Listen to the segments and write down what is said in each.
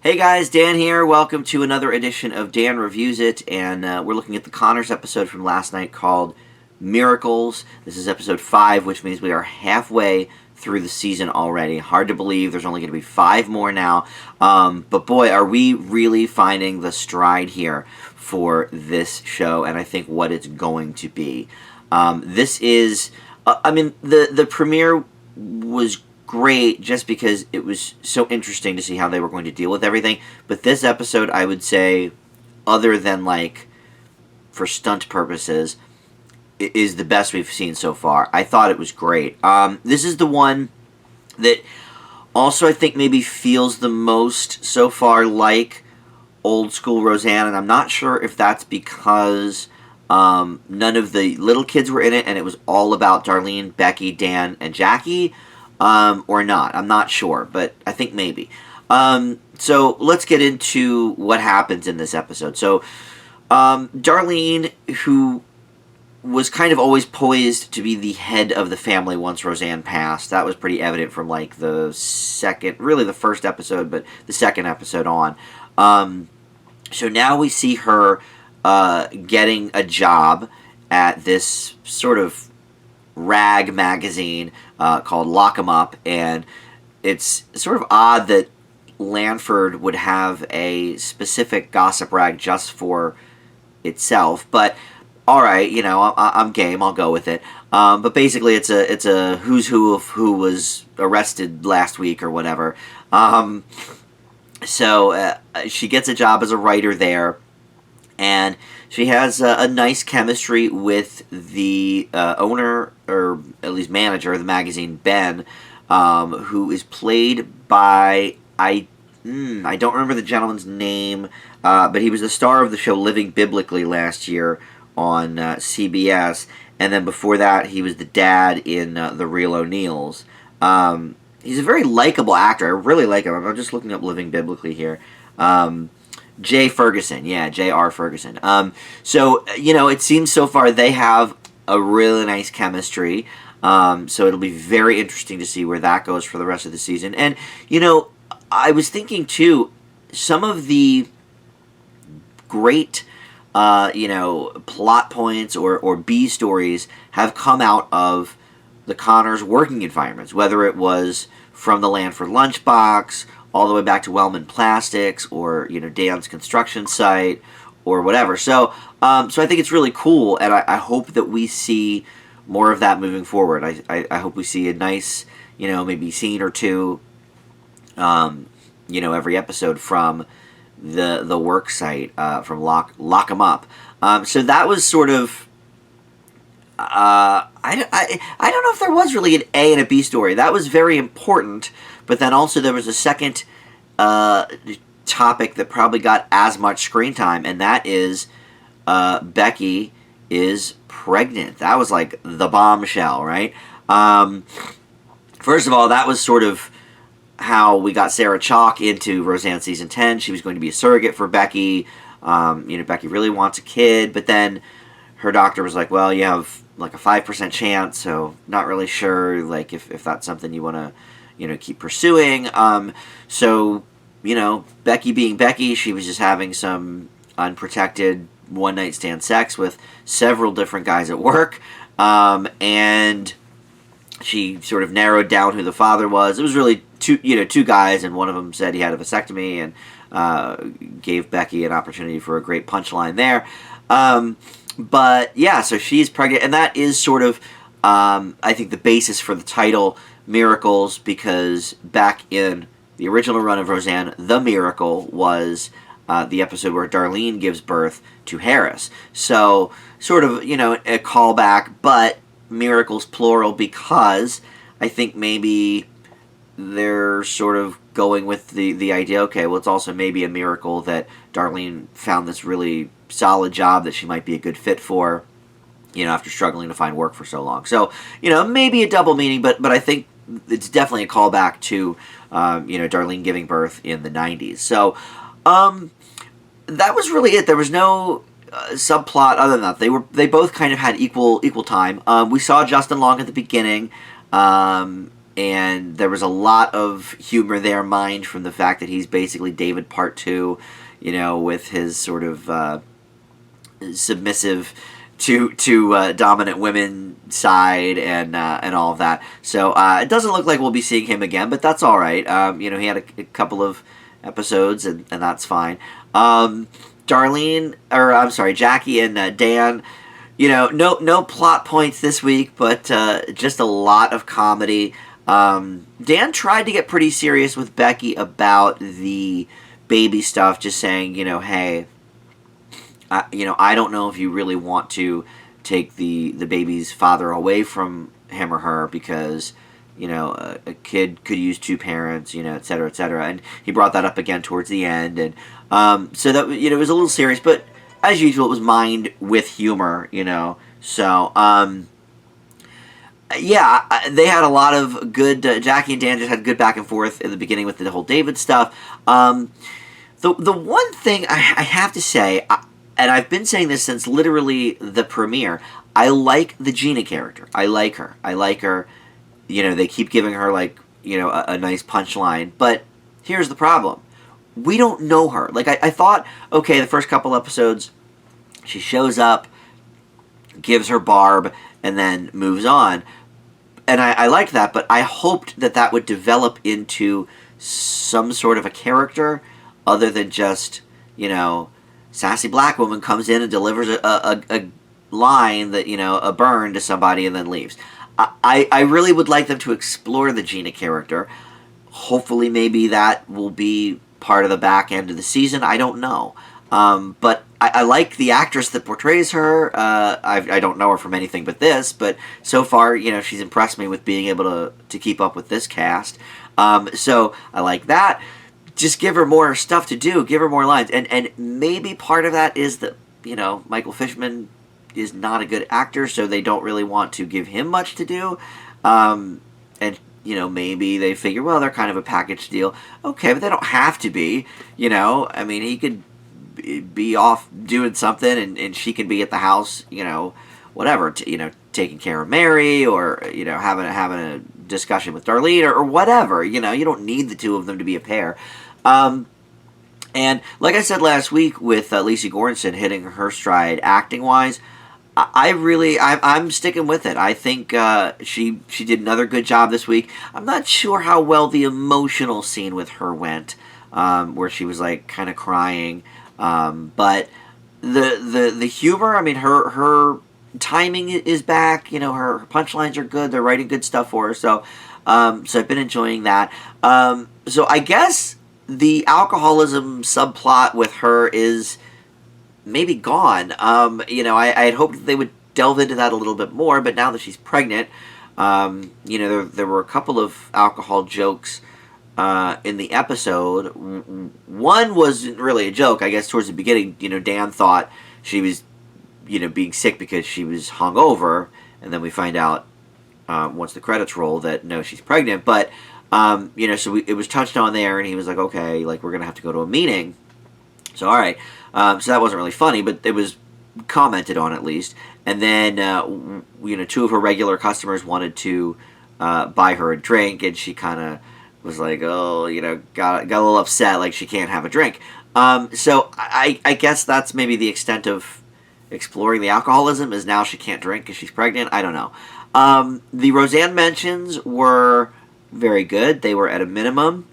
Hey guys, Dan here. Welcome to another edition of Dan Reviews It, and we're looking at the Connors episode from last night called Miracles. This is episode 5, which means we are halfway through the season already. Hard to believe there's only going to be 5 more now, but boy, are we really finding the stride here for this show, and I think what it's going to be. This is, the premiere was great just because it was so interesting to see how they were going to deal with everything. But this episode, I would say, other than like for stunt purposes, is the best we've seen so far. I thought it was great. This is the one that also I think maybe feels the most so far like old school Roseanne, and I'm not sure if that's because none of the little kids were in it and it was all about Darlene, Becky, Dan, and Jackie. Or not. I'm not sure, but I think maybe. So let's get into what happens in this episode. So Darlene, who was kind of always poised to be the head of the family once Roseanne passed, that was pretty evident from like the first episode, but the second episode on. So now we see her getting a job at this sort of rag magazine called Lock 'em Up, and it's sort of odd that Lanford would have a specific gossip rag just for itself, but alright, I'm game, I'll go with it. But basically it's a who's who of who was arrested last week or whatever. So she gets a job as a writer there, and she has a nice chemistry with the owner, or at least manager of the magazine, Ben, who is played by, I don't remember the gentleman's name, but he was the star of the show Living Biblically last year on CBS, and then before that he was the dad in The Real O'Neills. He's a very likable actor. I really like him. I'm just looking up Living Biblically here. J. Ferguson, J.R. Ferguson. So, it seems so far they have a really nice chemistry. So it'll be very interesting to see where that goes for the rest of the season. And, I was thinking, too, some of the great, plot points or B stories have come out of the Connors' working environments, whether it was from the Lanford lunchbox all the way back to Wellman Plastics, or Dan's construction site, or whatever. So, I think it's really cool, and I hope that we see more of that moving forward. I hope we see a nice, maybe scene or two, every episode from the work site, from Lock 'em Up. So that was sort of. I don't know if there was really an A and a B story. That was very important, but then also there was a second topic that probably got as much screen time, and that is Becky is pregnant. That was like the bombshell, right? First of all, that was sort of how we got Sarah Chalk into Roseanne season 10. She was going to be a surrogate for Becky. Becky really wants a kid, but then her doctor was like, well, you have like a 5% chance, so not really sure like if that's something you want to keep pursuing. So Becky being Becky, she was just having some unprotected one night stand sex with several different guys at work, and she sort of narrowed down who the father was. It was really two guys, and one of them said he had a vasectomy, and gave Becky an opportunity for a great punchline there. But yeah, so she's pregnant, and that is sort of, I think, the basis for the title, Miracles, because back in the original run of Roseanne, The Miracle was the episode where Darlene gives birth to Harris. So, sort of, a callback, but miracles plural, because I think maybe they're sort of going with the idea, okay, well, it's also maybe a miracle that Darlene found this really solid job that she might be a good fit for, after struggling to find work for so long. So, maybe a double meaning, but I think it's definitely a callback to, Darlene giving birth in the 90s. So, that was really it. There was no subplot other than that. They both kind of had equal time. We saw Justin Long at the beginning. and there was a lot of humor there, mined from the fact that he's basically David Part 2, with his sort of submissive to dominant women side and all of that. So it doesn't look like we'll be seeing him again, but that's all right. He had a couple of episodes, and that's fine. Darlene, or I'm sorry, Jackie and Dan. No plot points this week, but just a lot of comedy. Dan tried to get pretty serious with Becky about the baby stuff, just saying, hey, I don't know if you really want to take the baby's father away from him or her, because a kid could use two parents, et cetera, et cetera. And he brought that up again towards the end, and so that it was a little serious, but as usual, it was mined with humor, So they had a lot of good. Jackie and Dan just had good back and forth in the beginning with the whole David stuff. The one thing I have to say, and I've been saying this since literally the premiere, I like the Gina character. I like her. They keep giving her a nice punchline, but here's the problem. We don't know her. I thought, okay, the first couple episodes, she shows up, gives her barb, and then moves on. And I liked that, but I hoped that would develop into some sort of a character other than just, sassy black woman comes in and delivers a line that, a burn to somebody and then leaves. I really would like them to explore the Gina character. Hopefully maybe that will be part of the back end of the season. I don't know. But I like the actress that portrays her. I don't know her from anything but this, but so far, she's impressed me with being able to keep up with this cast. So I like that. Just give her more stuff to do. Give her more lines. And maybe part of that is that, Michael Fishman is not a good actor, so they don't really want to give him much to do. And maybe they figure, well, they're kind of a package deal. Okay, but they don't have to be, I mean, he could be off doing something, and she could be at the house, whatever, taking care of Mary, or, having a discussion with Darlene, or whatever, you don't need the two of them to be a pair. And like I said last week with Lacey Goranson hitting her stride acting-wise, I'm sticking with it. I think she did another good job this week. I'm not sure how well the emotional scene with her went, where she was kind of crying. But the humor, I mean, her timing is back. Her punchlines are good. They're writing good stuff for her. So I've been enjoying that. So I guess the alcoholism subplot with her is maybe gone. I had hoped that they would delve into that a little bit more, but now that she's pregnant, there were a couple of alcohol jokes in the episode. One wasn't really a joke. I guess towards the beginning, Dan thought she was, being sick because she was hungover, and then we find out once the credits roll that no, she's pregnant. But so it was touched on there, and he was like, okay, we're gonna have to go to a meeting. So all right, so that wasn't really funny, but it was commented on at least. And then two of her regular customers wanted to buy her a drink, and she kind of was like, oh, got a little upset, she can't have a drink. So I guess that's maybe the extent of exploring the alcoholism, is now she can't drink because she's pregnant. I don't know. The Roseanne mentions were very good. They were at a minimum.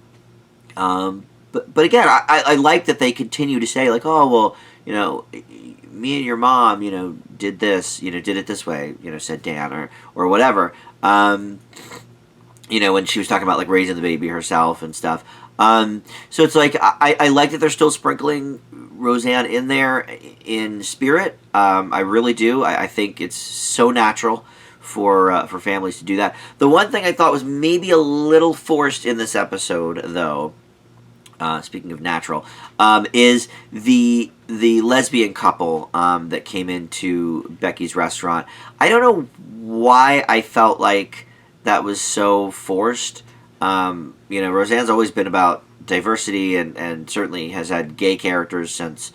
But again, I like that they continue to say, oh, well, me and your mom, did this, did it this way, said Dan, or whatever. When she was talking about, raising the baby herself and stuff. So it's I like that they're still sprinkling Roseanne in there in spirit. I really do. I think it's so natural for families to do that. The one thing I thought was maybe a little forced in this episode, though, speaking of natural, is the lesbian couple that came into Becky's restaurant. I don't know why I felt like that was so forced. Roseanne's always been about diversity, and certainly has had gay characters since,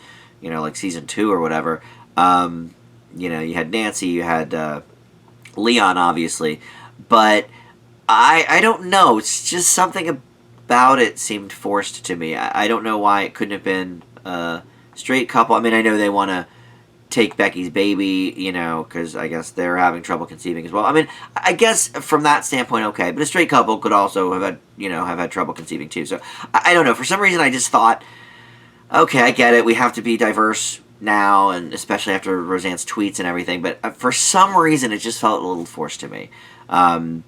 season 2 or whatever. You had Nancy, you had Leon, obviously, but I don't know. It's just something about it seemed forced to me. I don't know why it couldn't have been a straight couple. I mean, I know they want to take Becky's baby, because I guess they're having trouble conceiving as well. I mean, I guess from that standpoint, okay, but a straight couple could also have had trouble conceiving too. So I don't know. For some reason, I just thought, okay, I get it. We have to be diverse now, and especially after Roseanne's tweets and everything. But for some reason, it just felt a little forced to me. And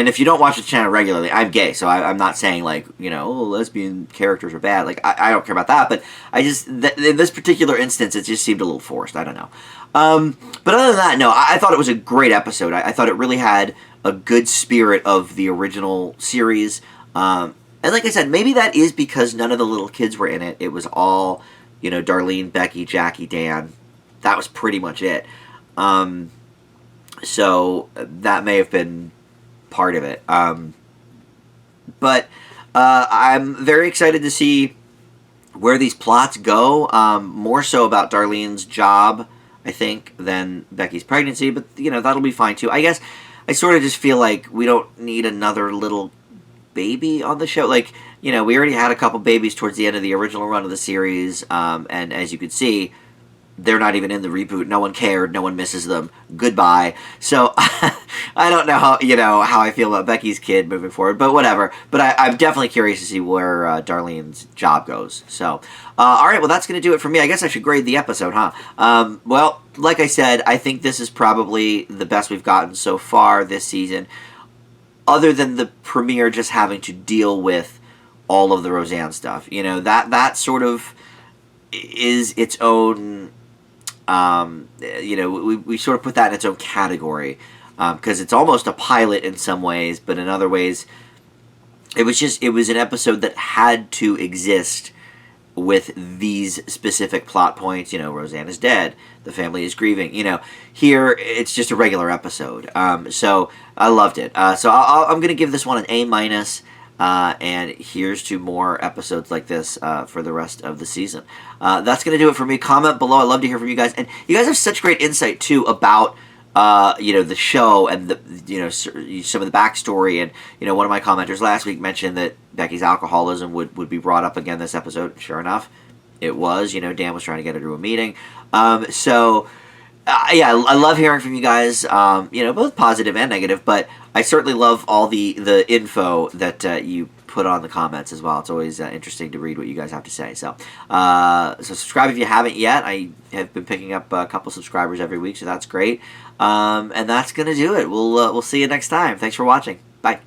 if you don't watch the channel regularly, I'm gay, so I'm not saying like, lesbian characters are bad. Like, I don't care about that, but I just, in this particular instance, it just seemed a little forced. I don't know. But other than that, no, I thought it was a great episode. I thought it really had a good spirit of the original series. And like I said, maybe that is because none of the little kids were in it. It was all, Darlene, Becky, Jackie, Dan. That was pretty much it. So that may have been part of it. But I'm very excited to see where these plots go. More so about Darlene's job, I think, than Becky's pregnancy. But, that'll be fine, too. I guess I sort of just feel like we don't need another little baby on the show. Like, we already had a couple babies towards the end of the original run of the series. And as you could see, they're not even in the reboot. No one cared. No one misses them. Goodbye. So I don't know how I feel about Becky's kid moving forward, but whatever. But I'm definitely curious to see where Darlene's job goes. So, all right. Well, that's going to do it for me. I guess I should grade the episode, huh? Well, like I said, I think this is probably the best we've gotten so far this season, other than the premiere just having to deal with all of the Roseanne stuff. That sort of is its own. We sort of put that in its own category because it's almost a pilot in some ways, but in other ways, it was an episode that had to exist with these specific plot points. Roseanne is dead, the family is grieving. Here it's just a regular episode. So I loved it. So I'm going to give this one an A-. And here's to more episodes like this for the rest of the season. That's going to do it for me. Comment below. I'd love to hear from you guys. And you guys have such great insight, too, about, the show and, some of the backstory. And, one of my commenters last week mentioned that Becky's alcoholism would be brought up again this episode. Sure enough, it was. Dan was trying to get her to a meeting. I love hearing from you guys, both positive and negative, but I certainly love all the info that you put on the comments as well. It's always interesting to read what you guys have to say. So subscribe if you haven't yet. I have been picking up a couple subscribers every week, so that's great. And that's going to do it. We'll see you next time. Thanks for watching. Bye.